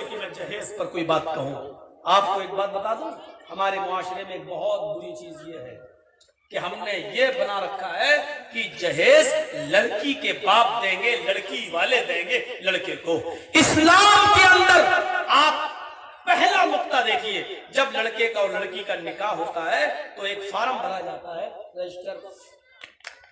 कि मैं जहेज पर कोई बात कहूं। आपको एक बात बता दूं, हमारे मुआशरे में एक बहुत बुरी चीज ये है कि हमने ये बना रखा है कि जहेज लड़की के बाप देंगे, लड़की वाले देंगे लड़के को। इस्लाम के अंदर आप पहला नुक्ता देखिए, जब लड़के का और लड़की का निकाह होता है तो एक फॉर्म भरा जाता है, रजिस्टर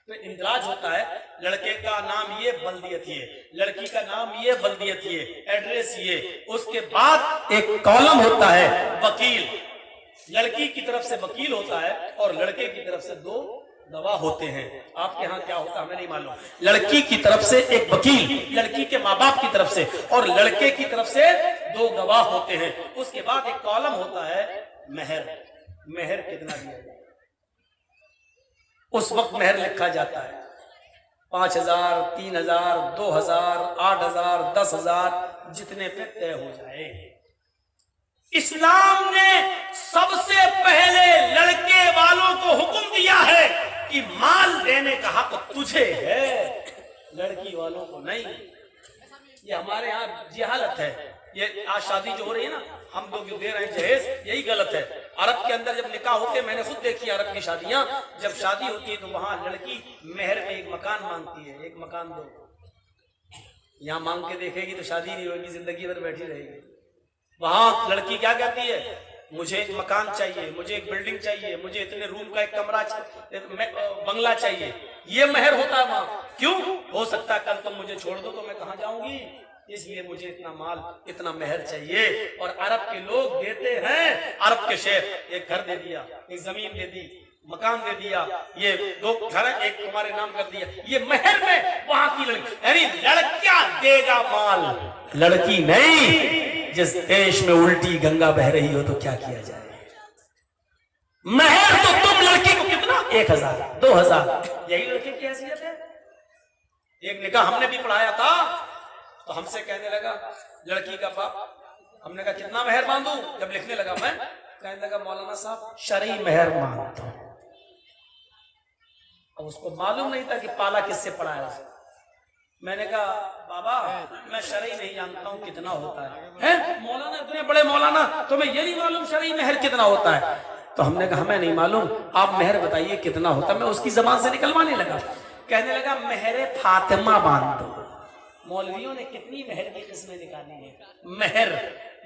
पे इंदराज होता है, लड़के का नाम ये, बल्दियत ये, लड़की का नाम ये, बल्दियत ये, एड्रेस ये। उसके बाद एक कॉलम होता है वकील, लड़की की तरफ से वकील होता है और लड़के की तरफ से 2 गवाह होते हैं। आपके यहाँ क्या होता है हमें नहीं मालूम। लड़की की तरफ से एक वकील, लड़की के माँ बाप की तरफ से, और लड़के की तरफ से 2 गवाह होते हैं। उसके बाद एक कॉलम होता है महर, महर कितना दिया जाए। उस वक्त महर लिखा जाता है 5,000, 3,000, 2,000, 8,000, 10,000, जितने पे तय हो जाए। इस्लाम ने सबसे पहले लड़के वालों को हुक्म दिया है कि माल देने का हक तुझे है, लड़की वालों को नहीं। ये हमारे यहाँ जहालत है। ये आज शादी जो हो रही है ना, हम लोग जो दे रहे हैं जहेज, यही गलत है। अरब के अंदर जब निकाह होते, मैंने खुद देखी अरब की शादियां, जब शादी होती है तो वहां लड़की मेहर में एक मकान मांगती है, एक मकान दो। यहाँ मांग के देखेगी तो शादी नहीं होगी, जिंदगी भर बैठी रहेगी। वहां लड़की क्या कहती है, मुझे एक मकान चाहिए, मुझे एक बिल्डिंग चाहिए, मुझे इतने रूम का एक कमरा, बंगला चाहिए। ये मेहर होता है वहां। क्यों? हो सकता है कल तुम मुझे छोड़ दो तो मैं कहां जाऊंगी, इसलिए मुझे इतना माल, इतना मेहर चाहिए। और अरब के लोग देते हैं, अरब के शेख एक घर दे दिया, एक जमीन दे दी, मकान दे दिया, ये 2 घर एक तुम्हारे नाम कर दिया, ये मेहर में वहां की लड़की, यानी लड़का देगा माल, लड़की नहीं। जिस देश में उल्टी गंगा बह रही हो तो क्या किया जाए। मेहर तो तुम लड़की को कितना, 1,000, 2,000, यही लड़के की हैसियत है। एक निकाह हमने भी पढ़ाया था तो हमसे कहने लगा लड़की का बाप, हमने कहा कितना मेहर बांधूं, जब लिखने लगा मैं, कहने लगा मौलाना साहब शरई मेहर बांध दो। अब उसको मालूम नहीं था कि पाला किससे पढ़ाया। मैंने कहा बाबा मैं शरई नहीं जानता हूं कितना होता है मौलाना, इतने बड़े मौलाना, तुम्हें ये नहीं मालूम शरई मेहर कितना होता है। तो हमने कहा हमें नहीं मालूम, आप मेहर बताइए कितना होता है। मैं उसकी जबान से निकलवाने लगा, कहने लगा मेहरे फातिमा बांध दो। मौलवियों ने कितनी मेहर की किस्में निकाली है। मेहर,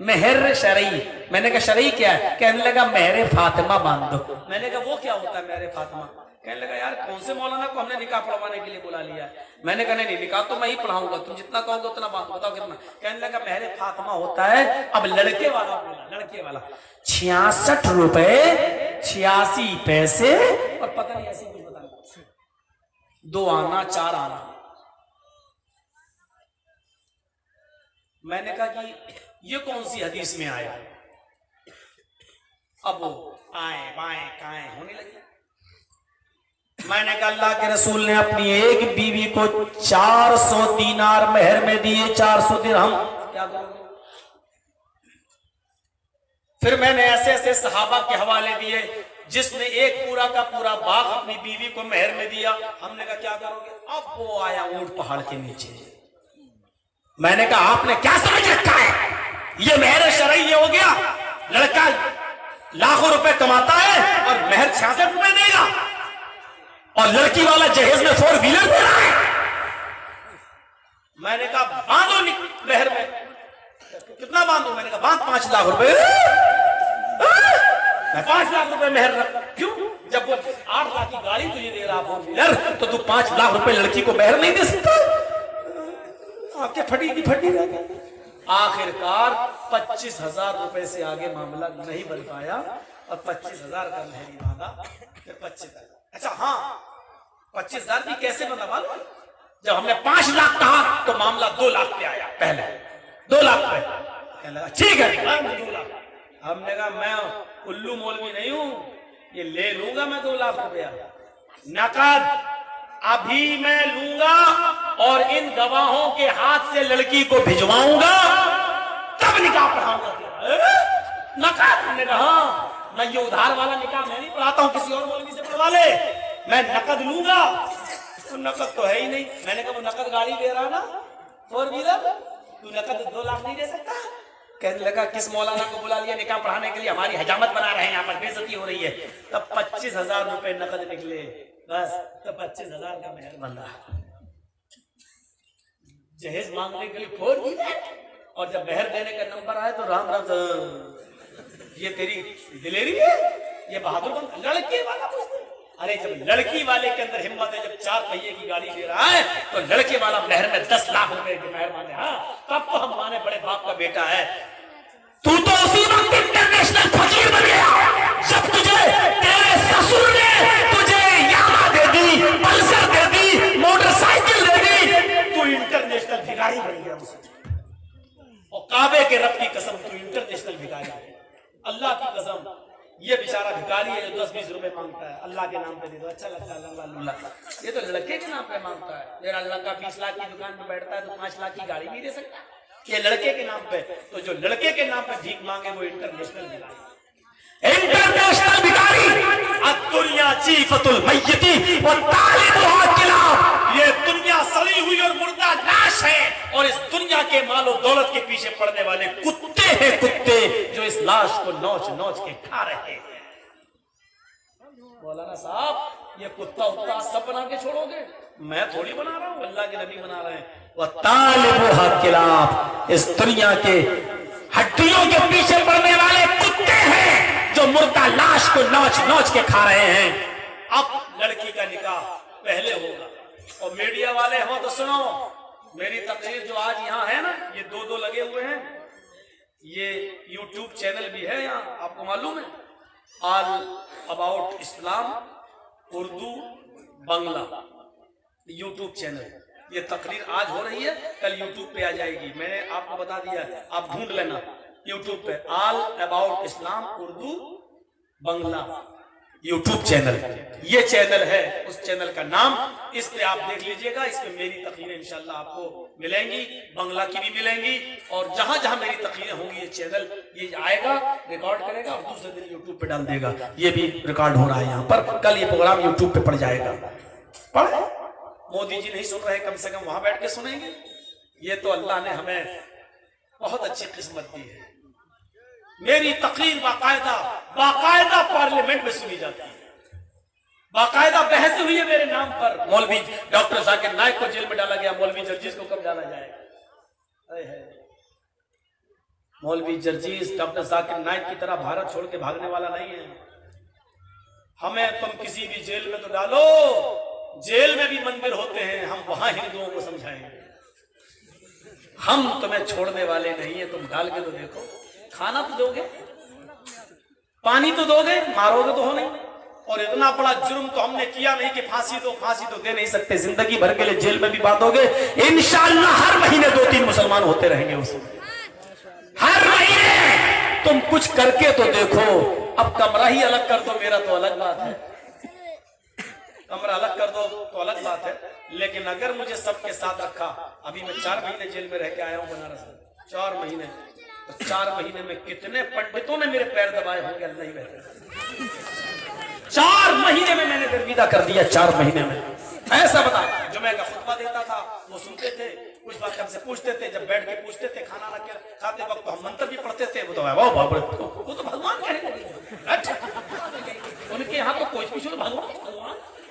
मेहर शरई। मैंने कहा शरई क्या है, कहने लगा मेहरे फातिमा बांध दो। मैंने कहा वो क्या होता है मेहरे फातिमा। कहने लगा यार कौन से मौलाना को हमने निकाह पढ़वाने के लिए बुला लिया है। मैंने कहा नहीं, निकाह तो मैं ही पढ़ाऊंगा, तुम जितना कहोगे उतना बताओ कितना। कहने लगा मेहरे फातिमा होता है, अब लड़के वाला बोला, लड़के वाला 66 रुपए 86 पैसे और पता नहीं ऐसी कुछ पता नहीं, 2 आना 4 आना। मैंने कहा कि ये कौन सी हदीस में आया। अब वो आए बाएं काएं होने लगे। मैंने कहा अल्लाह के रसूल ने अपनी एक बीवी को 400 दीनार मेहर में दिए, 400 दिरहम, क्या करोगे। फिर मैंने ऐसे ऐसे सहाबा के हवाले दिए जिसने एक पूरा का पूरा बाग अपनी बीवी को मेहर में दिया। हमने कहा क्या करोगे। अब वो आया ऊंट पहाड़ के नीचे। मैंने कहा आपने क्या समझ रखा है, ये मेहर शरई ये हो गया, लड़का लाखों रुपए कमाता है और मेहर 66 रुपए देगा और लड़की वाला जहेज में 4 व्हीलर दे रहा है। मैंने कहा बांधो मेहर में। कितना बांधो। मैंने कहा बांध 5 लाख रुपए। मैं 5 लाख रुपए मेहर रख। क्यों, जब वो 8 लाख की गाड़ी तुझे दे रहा 4 व्हीलर तो तू 5 लाख रुपए लड़की को मेहर नहीं दे सकता। आपके फटी की फटी रह गई। आखिरकार 25,000 रुपए से आगे मामला नहीं बन पाया और 25,000 का मेहरी मांगा, फिर 25,000। अच्छा हाँ, 25,000 भी कैसे बना मालूम। जब हमने 5 लाख कहा तो मामला 2 लाख पे आया। पहले 2 लाख पे कहने लगा ठीक है 2 लाख। हमने कहा मैं उल्लू मौलवी नहीं हूं, ये ले लूंगा मैं 2 लाख रुपया नकद अभी मैं लूंगा और इन गवाहों के हाथ से लड़की को भिजवाऊंगा, तब निकाह पढ़ाऊंगा। नकद। हमने कहा मैं ये उधार वाला निकाह मैं नहीं पढ़ाता हूं, किसी और मौलवी से पढ़वा ले, मैं नकद लूंगा। तो नकद तो है ही नहीं। मैंने कहा वो नकद गाड़ी दे रहा ना 4 व्हीलर, तू नकद 2 लाख नहीं दे सकता। कहने लगा किस मौलाना को बुला लिया निकाह पढ़ाने के लिए, हमारी हजामत बना रहे हैं, यहाँ पर बेइज्जती हो रही है। तब 25,000 रुपए नकद निकले, बस तो 25,000 का मेहर बंधा। जहेज मांगने के लिए फोन किया और जब मेहर देने का नंबर आया तो राम राम, ये तेरी दिलेरी है, ये बहादुर बंद लड़के वाला पूछते। अरे जब लड़की वाले के अंदर हिम्मत है, जब 4 पहिए की गाड़ी ले रहा है तो लड़के वाला मेहर में 10 लाख रुपए की मेहर माने। हाँ तब तो हम माने बड़े बाप का बेटा है। तू तो उसी वक्त इंटरनेशनल फकीर बन गया जब तुझे तेरे ससुर ने तुझे यामा दे दी, पल्सर दे दी, मोटरसाइकिल दे दी, तू इंटरनेशनल भिखारी बन गया मुझसे। और काबे के रब की कसम तू इंटरनेशनल भिखारी है। अल्लाह की कसम ये बेचारा भिखारी है जो 10-20 रुपए मांगता है, अल्लाह के नाम पे दे दो, अच्छा लगता है अल्लाह। ये तो लड़के के नाम पे मांगता है। मेरा लड़का 20 लाख की दुकान में बैठता है तो 5 लाख की गाड़ी नहीं दे सकता, ये लड़के के नाम पे। तो जो लड़के के नाम पे भीख मांगे वो इंटरनेशनल भिखारी, इंटरनेशनल भिखारी। दुनिया चीफतुल मय्यती व तालिबुहा किलाब, ये दुनिया सड़ी हुई और मुर्दा लाश है, और इस दुनिया के मालो दौलत के पीछे पड़ने वाले कुत्ते हैं, कुत्ते जो इस लाश को नोच नोच के खा रहे हैं। मौलाना साहब ये कुत्ता उत्ता सब बना के छोड़ोगे? मैं थोड़ी बना रहा हूं, अल्लाह के नबी बना रहे हैं। वह तालिबुहा किलाब, इस दुनिया के हड्डियों के पीछे पड़ने वाले कुत्ते हैं जो मुर्दा लाश को नोच नोच के खा रहे हैं। अब लड़की का निकाह पहले होगा। और मीडिया वाले हम तो सुनो, मेरी तकरीर जो आज यहाँ है ना, ये 2-2 लगे हुए हैं, ये YouTube चैनल भी है यहाँ, आपको मालूम है, all about Islam Urdu Bangla YouTube channel. ये तकरीर आज हो रही है, कल YouTube पे आ जाएगी। मैंने आपको बता दिया, आप ढूंढ लेना YouTube पे, all about Islam Urdu Bangla YouTube channel. ये चैनल है, उस चैनल का नाम, इस पे आप देख लीजिएगा। इसमें मेरी तकरीरें इंशाल्लाह आपको मिलेंगी, बांग्ला की भी मिलेंगी, और जहां जहां मेरी तकरीरें होंगी ये चैनल ये आएगा, रिकॉर्ड करेगा और दूसरे दिन YouTube पे डाल देगा। ये भी रिकॉर्ड हो रहा है यहाँ पर, कल ये प्रोग्राम YouTube पे पड़ जाएगा। पढ़, मोदी जी नहीं सुन रहे, कम से कम वहां बैठ के सुनेंगे। ये तो अल्लाह ने हमें बहुत अच्छी किस्मत दी है। मेरी तकरीर बाकायदा पार्लियामेंट में सुनी जाती है, बाकायदा बहस हुई है मेरे नाम पर। मौलवी डॉक्टर जाकिर नाइक को जेल में डाला गया, मौलवी जर्जीज को कब डाला जाएगा? मौलवी जर्जीज डॉक्टर जाकिर नाइक की तरह भारत छोड़ के भागने वाला नहीं है। हमें तुम किसी भी जेल में तो डालो, जेल में भी मंदिर होते हैं, हम वहां हिंदुओं को समझाएंगे। हम तुम्हें छोड़ने वाले नहीं है, तुम डाल के तो देखो। खाना तो दोगे, पानी तो दोगे, मारोगे तो हो नहीं। और इतना बड़ा जुर्म तो हमने किया नहीं कि फांसी तो दे नहीं सकते, जिंदगी भर के लिए जेल में भी बांधोगे। इंशाअल्लाह हर महीने 2-3 मुसलमान होते रहेंगे उसमें, हर महीने। तुम कुछ करके तो देखो। अब कमरा ही अलग कर दो, मेरा तो अलग बात है, कमरा अलग कर दो तो अलग बात है, लेकिन अगर मुझे सबके साथ रखा, अभी मैं 4 महीने जेल में रह के आया हूं बनारस में, 4 महीने, तो 4 महीने में कितने पंडितों ने मेरे पैर दबाए होंगे अल्लाह ही बेहतर। 4 महीने में मैंने गर्विदा कर दिया, 4 महीने में। ऐसा बता, जुमे का खुतबा देता था, वो सुनते थे, कुछ बात हमसे पूछते थे, जब बैठ के पूछते थे, खाना रख के खाते वक्त तो हम मंत्र भी पढ़ते थे। वो तो वो तो भगवान कहने लगे। उनके यहाँ तो कोई पूछो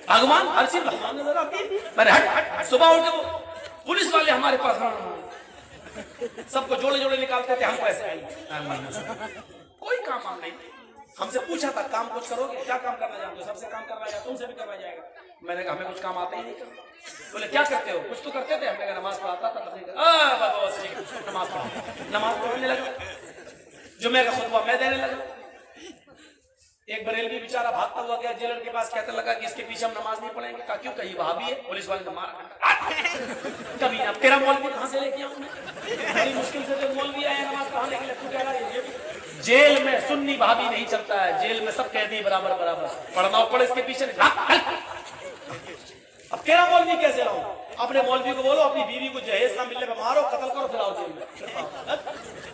भगवान हर चीज भगवान नजर आती है। मैंने हट सुबह उठ के वो पुलिस वाले हमारे पास सबको जोड़े निकालते थे, हम पैसे आए, कोई काम हम नहीं। हमसे पूछा था काम कुछ करोगे, क्या काम करना चाहते हो? सबसे काम करवाया जाएगा, तुमसे भी करवाया जाएगा। मैंने कहा हमें कुछ काम आता ही नहीं। बोले क्या करते हो? कुछ तो करते थे। हमने कहा नमाज पढ़ाता था। नमाज पढ़ने लगा, जुमे का खुतबा मैं देने लगा। एक बरेलवी बेचारा भागता हुआ गया जेलर के पास, कहने लगा कि इसके पीछे हम नमाज नहीं पढ़ेंगे। कहा क्यों? कहीं वहां भी है। पुलिस वाले ने मारा। कभी अब तेरा मौलवी कहां से लेके आऊं मैं? बड़ी मुश्किल से तो मौलवी आया नमाज पढ़ाने के लिए। तू कह रहा है जेल में सुन्नी भाभी नहीं चलता है, जेल में सब कैदी बराबर पढ़ना पड़े इसके पीछे। अब तेरा मौलवी कैसे लाऊं? अपने मौलवी को बोलो अपनी बीवी को जहेज ना मिलने पर मारो, कत्ल करो, फिर आओ जेल में।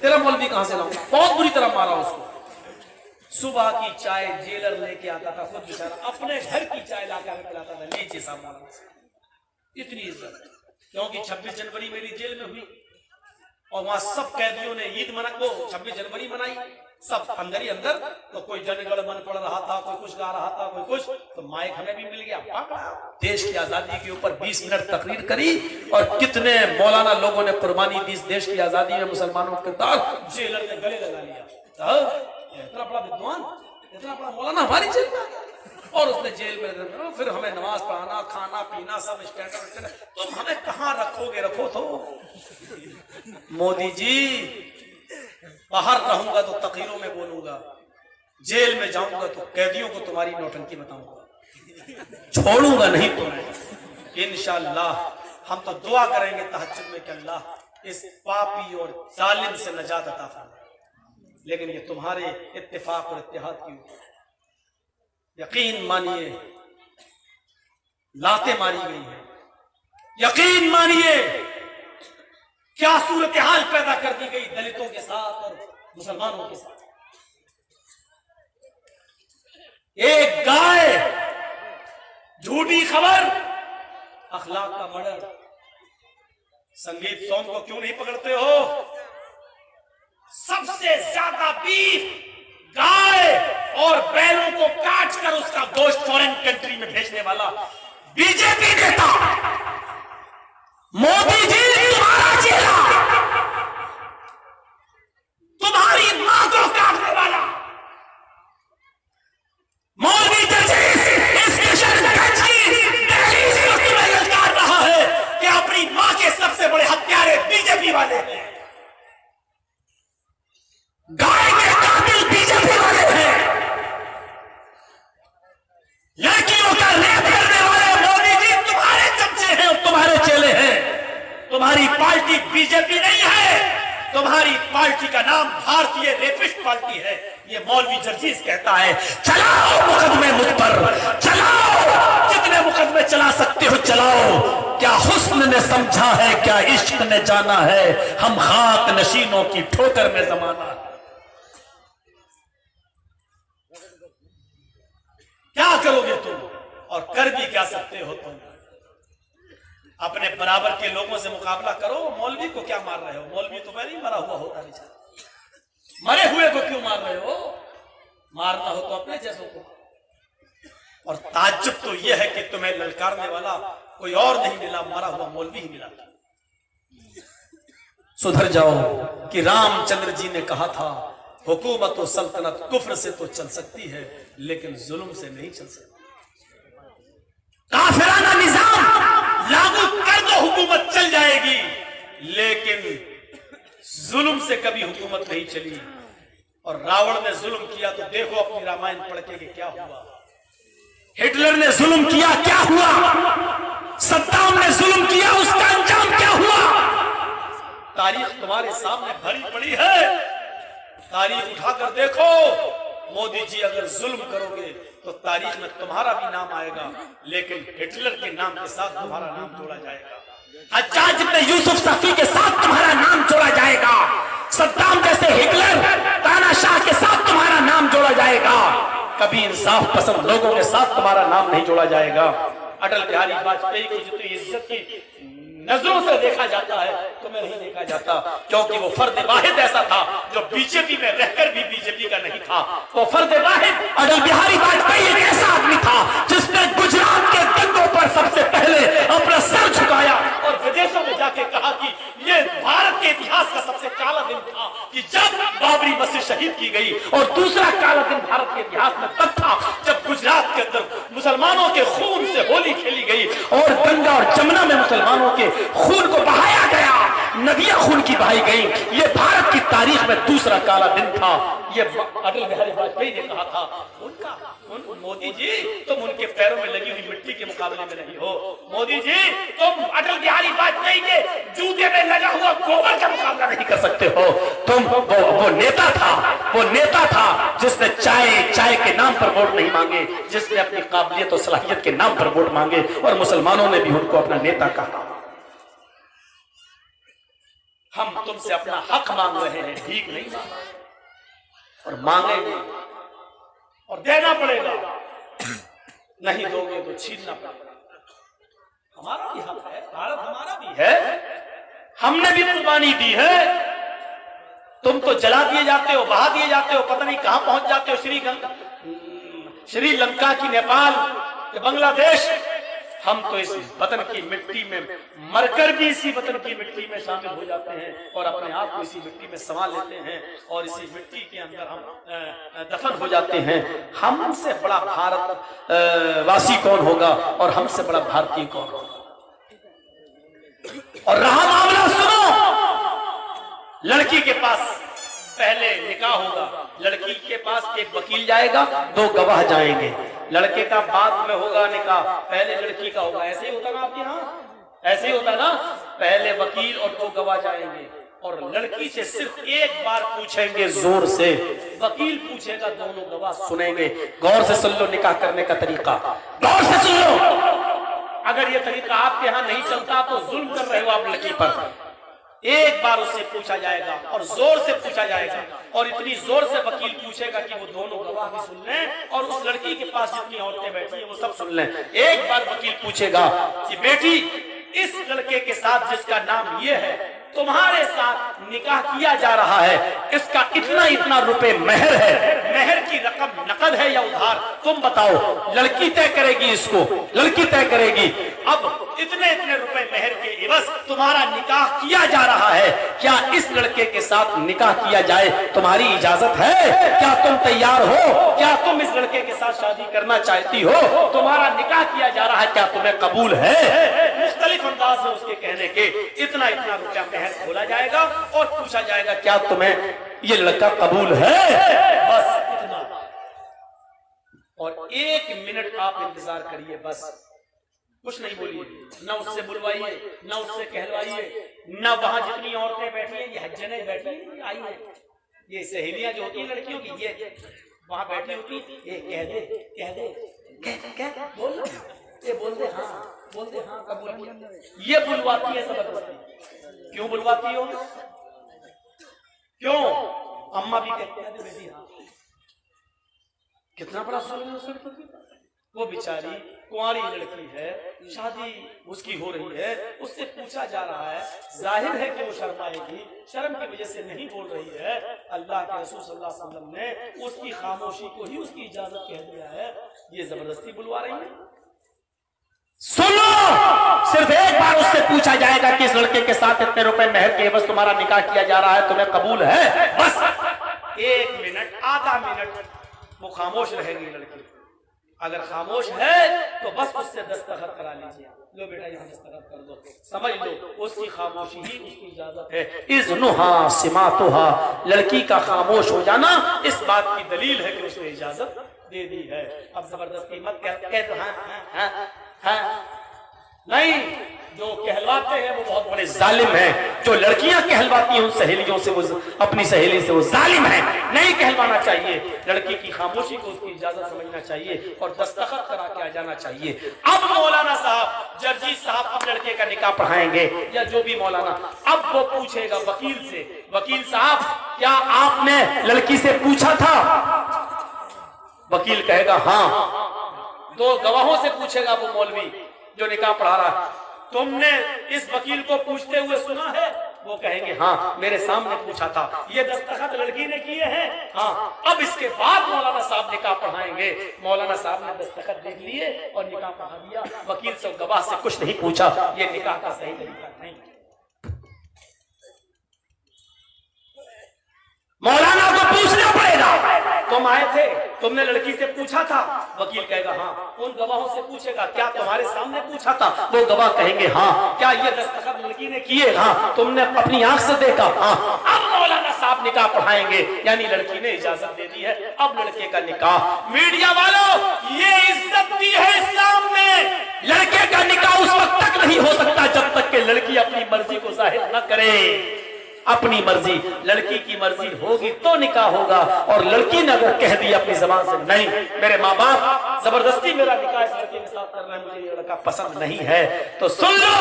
तेरा मौलवी कहां से लाऊं? बहुत बुरी तरह मारा उसको। सुबह की चाय जेलर लेके आता था, खुद बेचारा अपने घर की चाय लाकर पिलाता था। नीचे सामान, इतनी इज्जत, क्योंकि 26 जनवरी मेरी जेल में हुई और वहां सब कैदियों ने ईद मना को 26 जनवरी मनाई, सब अंदर ही अंदर। तो कोई जनगण मन पढ़ रहा था, कोई कुछ गा रहा था, कोई कुछ, तो माइक हमें भी मिल गया। देश की आजादी के ऊपर 20 मिनट तकरीर करी और कितने मौलाना लोगों ने कुर्बानी दी इस देश की आजादी में, मुसलमानों के किरदार जेलर ने गले लगा लिया। इतना बड़ा विद्वान, इतना बड़ा मौलाना हमारी जेल में, और उसने जेल में फिर हमें नमाज पढ़ाना, खाना पीना सब स्टैंडर्ड। तुम हमें कहां रखोगे, रखो तो। मोदी जी, बाहर रहूंगा तो तकरीरों में बोलूंगा, जेल में जाऊंगा तो कैदियों को तुम्हारी नौटंकी बताऊंगा, छोड़ूंगा नहीं तुम्हें। इंशाअल्लाह हम तो दुआ करेंगे तहज्जुद में कि अल्लाह इस पापी और जालिम से नजात अता फरमाए। लेकिन ये तुम्हारे इत्तेफाक और इत्तेहाद की ऊपर यकीन मानिए लातें मारी गई है। यकीन मानिए क्या सूरत हाल पैदा कर दी गई दलितों के साथ और मुसलमानों के साथ। एक गाय, झूठी खबर, अखलाक का मर्डर। संगीत सॉन्ग को क्यों नहीं पकड़ते हो? सबसे ज्यादा बीफ गाय और बैलों को काट कर उसका गोश्त फॉरेन कंट्री में भेजने वाला बीजेपी नेता मोदी जी, तुम्हारा चेला, तुम्हारी मां को काटने वाला मौलवी जर्जीस इस किशनगंज की दहलीज में तुम्हें ललकार रहा है कि अपनी मां के सबसे बड़े हत्यारे बीजेपी वाले हैं। गाय के कातिल बीजेपी वाले हैं। लड़कियों का रेप करने वाले मोदी जी तुम्हारे चमचे हैं और तुम्हारे चेले हैं। तुम्हारी पार्टी बीजेपी नहीं है, तुम्हारी पार्टी का नाम भारतीय रेपिस्ट पार्टी है। ये मौलवी जर्जीस कहता है चलाओ मुकदमे मुझ पर, चलाओ जितने मुकदमे चला सकते हो चलाओ। क्या हुस्न ने समझा है, क्या इश्क ने जाना है, हम खाक नशीनों की ठोकर में जमाना है। क्या करोगे तुम और कर भी क्या सकते हो तुम? अपने बराबर के लोगों से मुकाबला करो। मौलवी को क्या मार रहे हो? मौलवी तो पहले ही मरा हुआ होता बेचारा, मरे हुए को क्यों मार रहे हो? मारना हो तो अपने जैसों को। और ताज्जुब तो यह है कि तुम्हें ललकारने वाला कोई और नहीं मिला, मरा हुआ मौलवी ही मिला। सुधर जाओ कि रामचंद्र जी ने कहा था हुकूमत और सल्तनत कुफ्र से तो चल सकती है लेकिन जुल्म से नहीं चल सकती। काफिराना निजाम लागू कर दो, हुकूमत चल जाएगी, लेकिन जुल्म से कभी हुकूमत नहीं चली। और रावण ने जुल्म किया तो देखो अपनी रामायण पढ़ के कि क्या हुआ। हिटलर ने जुल्म किया, क्या हुआ? सद्दाम ने जुल्म किया, उसका अंजाम क्या हुआ? तारीख तुम्हारे सामने भरी पड़ी है, तारीख उठाकर देखो। मोदी जी अगर जुल्म करोगे तो तारीख में तुम्हारा भी नाम आएगा, लेकिन हिटलर के नाम के साथ तुम्हारा नाम जोड़ा जाएगा, हज्जाज इब्न यूसुफ सफी के साथ तुम्हारा नाम जोड़ा जाएगा, सद्दाम जैसे हिटलर तानाशाह के साथ तुम्हारा नाम जोड़ा जाएगा। कभी इंसाफ पसंद लोगों के साथ तुम्हारा नाम नहीं जोड़ा जाएगा। अटल बिहारी वाजपेयी को जितनी इज्जत की नजरों से देखा जाता है तुम्हें नहीं देखा जाता, क्योंकि वो फर्द वाहिद ऐसा था जो बीजेपी में रहकर भी बीजेपी का नहीं था। वो फर्द वाहिद अटल बिहारी वाजपेयी एक ऐसा आदमी था जिसने गुजरात के दंगों पर सबसे पहले अपना सर झुकाया और विदेशों में जाके कहा कि ये भारत के इतिहास का सबसे काला दिन था कि जब बाबरी मस्जिद शहीद की गई, और दूसरा काला दिन भारत के इतिहास में तब था जब गुजरात के अंदर मुसलमानों के खून से होली खेली गई और गंगा और जमुना में मुसलमानों के खून को बहाया गया, नदियां खून की बहाई गई। ये भारत की तारीख में दूसरा काला दिन था। ये अटल बिहारी वाजपेयी ने कहा था। मोदी जी तुम उनके पैरों में लगी हुई मिट्टी के मुकाबले में नहीं हो। मोदी जी तुम अटल बिहारी वाजपेयी के जूते में लगा हुआ गोबर का मुकाबला नहीं कर सकते हो। तुम वो नेता था जिसने चाय के नाम पर वोट नहीं मांगे, जिसने अपनी काबिलियत और सलाहियत के नाम पर वोट मांगे, और मुसलमानों ने भी उनको अपना नेता कहा। हम तुमसे अपना हक मांग रहे हैं, ठीक नहीं मांगा, और मांगेंगे और देना पड़ेगा। नहीं दोगे तो छीनना पड़ेगा। हमारा भी हक है, भारत हमारा भी है, हमने भी कुर्बानी दी है। तुम तो जला दिए जाते हो, बहा दिए जाते हो, पता नहीं कहां पहुंच जाते हो, श्रीलंका की, नेपाल, बांग्लादेश। हम तो इस वतन की मिट्टी में मरकर भी इसी वतन की मिट्टी में शामिल हो जाते हैं और अपने आप को इसी मिट्टी में समा लेते हैं और इसी मिट्टी के अंदर हम दफन हो जाते हैं। हमसे बड़ा भारत वासी कौन होगा और हमसे बड़ा भारतीय कौन होगा? और रहा मामला, सुनो, लड़की के पास पहले निकाह होगा, लड़की के पास एक वकील जाएगा, 2 गवाह जाएंगे। लड़के का बाद में होगा निकाह, पहले लड़की का होगा। ऐसे ही होता ना आपके यहाँ? ऐसे ही होता ना, पहले वकील और 2 गवाह जाएंगे और लड़की से सिर्फ एक बार पूछेंगे जोर से, वकील पूछेगा, दोनों गवाह सुनेंगे। गौर से सुन लो निकाह करने का तरीका, गौर से सुन लो। अगर ये तरीका आपके यहाँ नहीं चलता तो जुल्म कर रहे हो आप लड़की पर। एक बार उससे पूछा जाएगा और जोर से पूछा जाएगा और इतनी जोर से वकील पूछेगा कि वो दोनों गवाह भी सुन लें और उस लड़की के पास जितनी औरतें बैठी हैं वो सब सुन लें। एक बार वकील पूछेगा कि बेटी, इस लड़के के साथ जिसका नाम ये है, तुम्हारे साथ निकाह किया जा रहा है, इसका इतना इतना रुपए मेहर है, मेहर की रकम नकद है या उधार, तुम बताओ। लड़की तय करेगी, इसको लड़की तय करेगी। अब इतने इतने रुपए मेहर के एवज तुम्हारा निकाह किया जा रहा है, क्या इस लड़के के साथ निकाह किया जाए? तुम्हारी इजाजत है? क्या तुम तैयार हो? क्या तुम इस लड़के के साथ शादी करना चाहती हो? तुम्हारा निकाह किया जा रहा है, क्या तुम्हें कबूल है? मुख्तलिफ अंदाज है उसके कहने के। इतना इतना रुपया मेहर खोला जाएगा और पूछा जाएगा क्या तुम्हें ये लड़का कबूल है? बस इतना। और 1 मिनट आप इंतजार करिए, बस कुछ नहीं बोलिए, न उससे बुलवाइए, न उससे कहलवाइए, न वहां जितनी औरतें बैठी हैं, ये हज्जने बैठी आई है, ये सहेलियां जो होती हैं लड़कियों की, ये वहां बैठी होती, ये कह दे बोल, ये बोल दे हाँ कबूल, ये बुलवाती है जबरदस्ती। क्यों बुलवाती हो? क्यों? अम्मा भी कहती है बेटी हाँ। कितना बड़ा जुल्म है उस लड़की पर। वो बेचारी कुंवारी लड़की है, शादी उसकी हो रही है, उससे पूछा जा रहा है, जाहिर है कि वो शर्माएगी, शर्म की वजह से नहीं बोल रही है। अल्लाह के रसूल सल्लल्लाहु अलैहि वसल्लम ने उसकी खामोशी को ही उसकी इजाजत कह दिया है, ये जबरदस्ती बुलवा रही है। सुनो, सिर्फ एक बार उससे पूछा जाएगा कि इस लड़के के साथ इतने रुपए मेहर के बस तुम्हारा निकाह किया जा रहा है, तुम्हें कबूल है? बस 1 मिनट, आधा मिनट वो खामोश रहेगी लड़की। अगर खामोश है तो बस उससे दस्तखत करा लीजिए, लो बेटा यहाँ दस्तखत कर दो, समझ लो उसकी खामोशी ही उसकी इजाजत है। इज़्नुहा सिमातुहा, लड़की का खामोश हो जाना इस बात की दलील है कि उसने इजाजत दे दी है। अब जबरदस्ती मत कह दो हाँ। नहीं, जो कहलवाते हैं वो बहुत बड़े जालिम हैं। जो लड़कियां कहलवाती हैं उन सहेलियों से, वो अपनी सहेली से, वो जालिम है। नहीं कहलवाना चाहिए, लड़की की खामोशी को उसकी इजाजत समझना चाहिए और दस्तखत करा के आ जाना चाहिए। अब मौलाना साहब, जर्जी साहब अब लड़के का निकाह पढ़ाएंगे या जो भी मौलाना, अब वो पूछेगा वकील से, वकील साहब क्या आपने लड़की से पूछा था? वकील कहेगा हाँ। 2 गवाहों से पूछेगा वो मौलवी जो निकाह पढ़ा रहा है, तुमने इस वकील को पूछते हुए सुना है? वो कहेंगे हाँ, मेरे सामने पूछा था, ये दस्तखत लड़की ने किए हैं। हाँ, अब इसके बाद मौलाना साहब निकाह पढ़ाएंगे। मौलाना साहब ने दस्तखत देख लिए और निकाह पढ़ा दिया, वकील से गवाह से कुछ नहीं पूछा, ये निकाह का सही तरीका नहीं। मौलाना को पूछना पड़ेगा, तुम आए थे, तुमने लड़की से पूछा था? वकील कहेगा हाँ। उन गवाहों से पूछेगा क्या तुम्हारे सामने पूछा था? वो गवाह कहेंगे हाँ। क्या ये दस्तखत लड़की ने किए? हाँ। तुमने अपनी आंख से देखा? हाँ। अब मौलाना साहब निकाह पढ़ाएंगे, यानी लड़की ने इजाजत दे दी है, अब लड़के का निकाह। मीडिया वालों, ये इज्जत दी है इस्लाम में। लड़के का निकाह उस वक्त तक नहीं हो सकता जब तक कि लड़की अपनी मर्जी को जाहिर न करे। अपनी मर्जी, लड़की की मर्जी होगी तो निकाह होगा। और लड़की ने अगर कह दी अपनी जबान से नहीं, मेरे माँ बाप जबरदस्ती मेरा निकाह इस लड़के के साथ कर रहे हैं, मुझे ये लड़का पसंद नहीं है, तो सुन लो,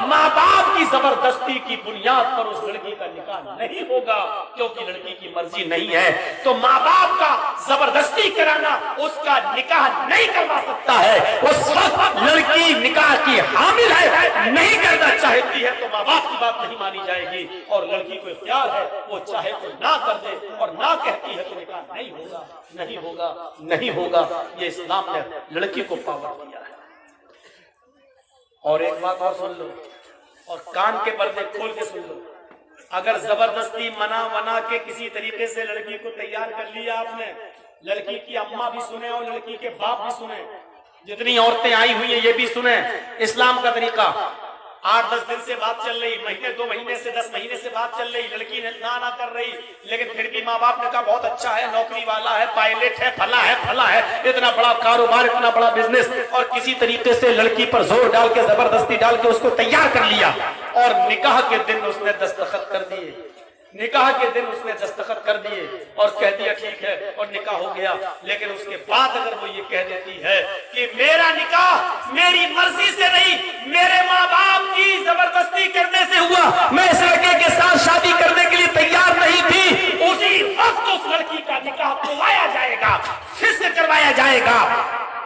माँ बाप की जबरदस्ती की बुनियाद पर उस लड़की का निकाह नहीं होगा, क्योंकि लड़की की मर्जी नहीं है। तो माँ बाप का जबरदस्ती कराना उसका निकाह नहीं करवा सकता है। उस वक्त लड़की निकाह की हामिल है, नहीं करना चाहती है, तो माँ बाप की बात नहीं मानी जाएगी, और लड़की को इख्तियार है, वो चाहे तो ना कर दे, और ना कहती है तो निकाह नहीं होगा, नहीं होगा, नहीं होगा। ये इस्लाम ने लड़की को पावर दिया है। और एक बात और सुन लो, और कान के पर्दे खोल के सुन लो, अगर जबरदस्ती मना के किसी तरीके से लड़की को तैयार कर लिया आपने, लड़की की अम्मा भी सुने और लड़की के बाप भी सुने, जितनी औरतें आई हुई है ये भी सुने, इस्लाम का तरीका, 8-10 दिन से बात चल रही, महीने 2 महीने से 10 महीने से बात चल रही, लड़की ने ना कर रही, लेकिन फिर भी माँ बाप ने कहा बहुत अच्छा है, नौकरी वाला है, पायलट है, फला है, इतना बड़ा कारोबार, इतना बड़ा बिजनेस, और किसी तरीके से लड़की पर जोर डाल के, जबरदस्ती डाल के उसको तैयार कर लिया, और निकाह के दिन उसने दस्तखत कर दिए, निकाह के दिन उसने दस्तखत कर दिए और कह दिया ठीक है, और निकाह हो गया। लेकिन उसके बाद अगर वो ये कह देती है कि मेरा निकाह मेरी मर्जी से नहीं, मेरे माँ बाप की जबरदस्ती करने से हुआ, मैं इस लड़के के साथ शादी करने के लिए तैयार नहीं थी, उसी वक्त उस लड़की का निकाह तोड़वाया जाएगा, फिर करवाया जाएगा।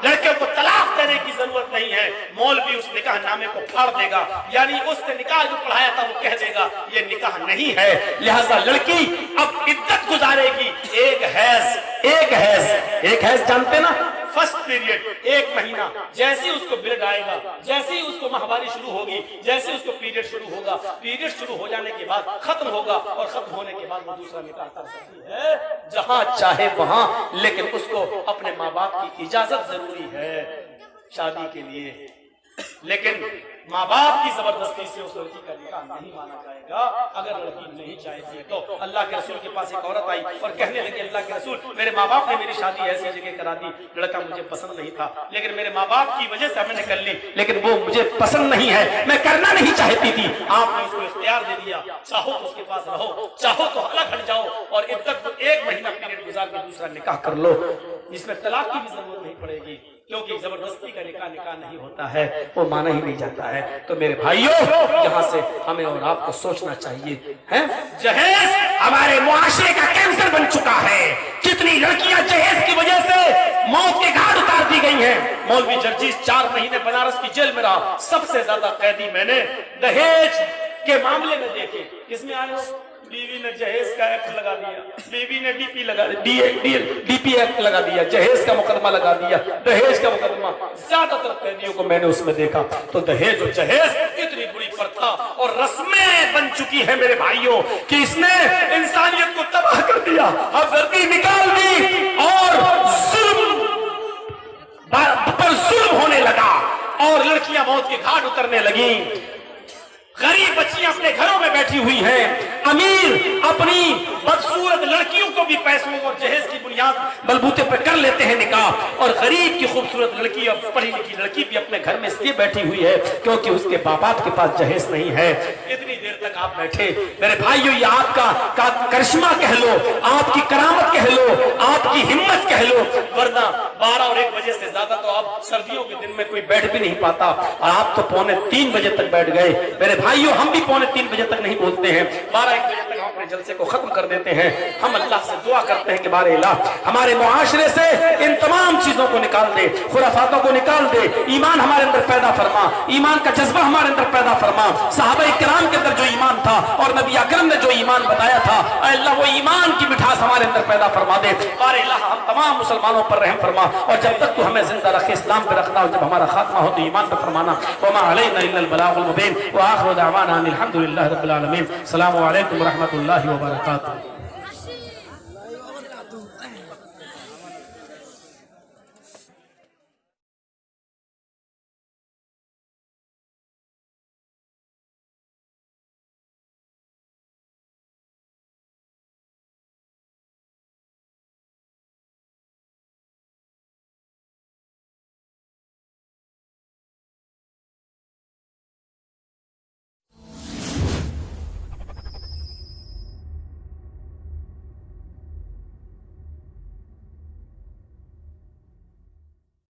लड़के को तलाक देने की जरूरत नहीं है, मौलवी उस निकाह नामे को फाड़ देगा, यानी उसने निकाह जो पढ़ाया था वो कह देगा ये निकाह नहीं है, लिहाजा लड़की अब इद्दत गुजारेगी। एक हैज जानते ना, फर्स्ट पीरियड, 1 महीना, जैसे ही उसको ब्लड आएगा, जैसे ही उसको माहवारी शुरू होगी, जैसे उसको पीरियड शुरू होगा, पीरियड शुरू हो जाने के बाद खत्म होगा, और खत्म होने के बाद वो दूसरा निकाह कर सकती है जहां चाहे वहां, लेकिन उसको अपने माँ बाप की इजाजत जरूरी है शादी के लिए। लेकिन माँ बाप की जबरदस्ती से उस लड़की का निकाह नहीं माना जाएगा अगर लड़की नहीं चाहती है। तो अल्लाह के रसूल के पास एक औरत आई और कहने लगी अल्लाह के रसूल, मेरे माँ बाप ने मेरी शादी ऐसी जगह करा दी, लड़का मुझे पसंद नहीं था, लेकिन मेरे माँ बाप की वजह से मैंने कर ली, लेकिन वो मुझे पसंद नहीं है, मैं करना नहीं चाहती थी, आपने उसको इख्तियार दे दिया, चाहो तो उसके पास रहो, चाहो तो अलग हट जाओ, और इद्दत को 1 महीना पीरियड गुजार के दूसरा निकाह कर लो, इसमें तलाक की भी जरूरत नहीं पड़ेगी, क्योंकि जबरदस्ती का निकाह नहीं होता है, वो माना ही नहीं जाता है। तो मेरे भाइयों, यहाँ से हमें और आपको सोचना चाहिए, हैं? जहेज हमारे मुआशरे का कैंसर बन चुका है, कितनी लड़कियां जहेज की वजह से मौत के घाट उतार दी गई हैं। मौलवी जर्जीस 4 महीने बनारस की जेल में रहा, सबसे ज्यादा कैदी मैंने दहेज के मामले में देखे। किसमें आए हो? बीवी ने जहेज का एक्ट लगा दिया, बीवी ने डीपी एक्ट लगा दिया, जहेज का मुकदमा लगा दिया, दहेज का मुकदमा। ज्यादातर कैदियों को मैंने उसमें देखा। तो दहेज और जहेज इतनी बुरी प्रथा और रस्में बन चुकी है मेरे भाइयों कि इसने इंसानियत को तबाह कर दिया, हमदर्दी निकाल दी, और जुल्म होने लगा, और लड़कियां मौत के घाट उतरने लगी। गरीब बच्चियां अपने घरों में बैठी हुई हैं, अमीर अपनी बदसूरत लड़कियों को भी पैसों और जहेज की बुनियाद बलबूते पर कर लेते हैं निकाह, और गरीब की खूबसूरत लड़की और पढ़ी लिखी लड़की भी अपने घर में इसलिए बैठी हुई है क्योंकि उसके बाप के पास जहेज नहीं है। इतनी देर तक आप बैठे, मेरे भाइयों, ये आपका करिश्मा कह लो, आपकी करामत कह लो, आपकी हिम्मत कह लो, वरना 12 और 1 बजे से ज्यादा तो आप सर्दियों के दिन में कोई बैठ भी नहीं पाता, और आप तो 2:45 बजे तक बैठ गए। मेरे भाइयों, हम भी 2:45 बजे तक नहीं बोलते हैं, 12-1 बजे तक हम अपने जलसे को खत्म कर देते हैं। हम अल्लाह से दुआ करते हैं कि बारे अल्लाह हमारे मुआशरे से इन तमाम चीजों को निकाल दे, खुराफातों को निकाल दे, ईमान हमारे अंदर पैदा फरमा, ईमान का जज्बा हमारे अंदर पैदा फरमा। सहाबा किराम के अंदर जो ईमान था और नबी अकरम ने जो ईमान बताया था, अल्लाह वो ईमान की मिठास हमारे अंदर पैदा फरमा दे। बारे अल्लाह हम तमाम मुसलमानों पर रहम फरमा, और जब तक तू हमें जिंदा रखे इस्लाम पे रखना, और जब हमारा खात्मा हो तो ईमान पे फरमाना। वमा अलैना इल्लल बलागुल मुबीन व आखिरु दअवाना अनिल हम्दुलिल्लाहि रब्बिल आलमीन। अस्सलामु अलैकुम व रहमतुल्लाहि व बरकातुहू।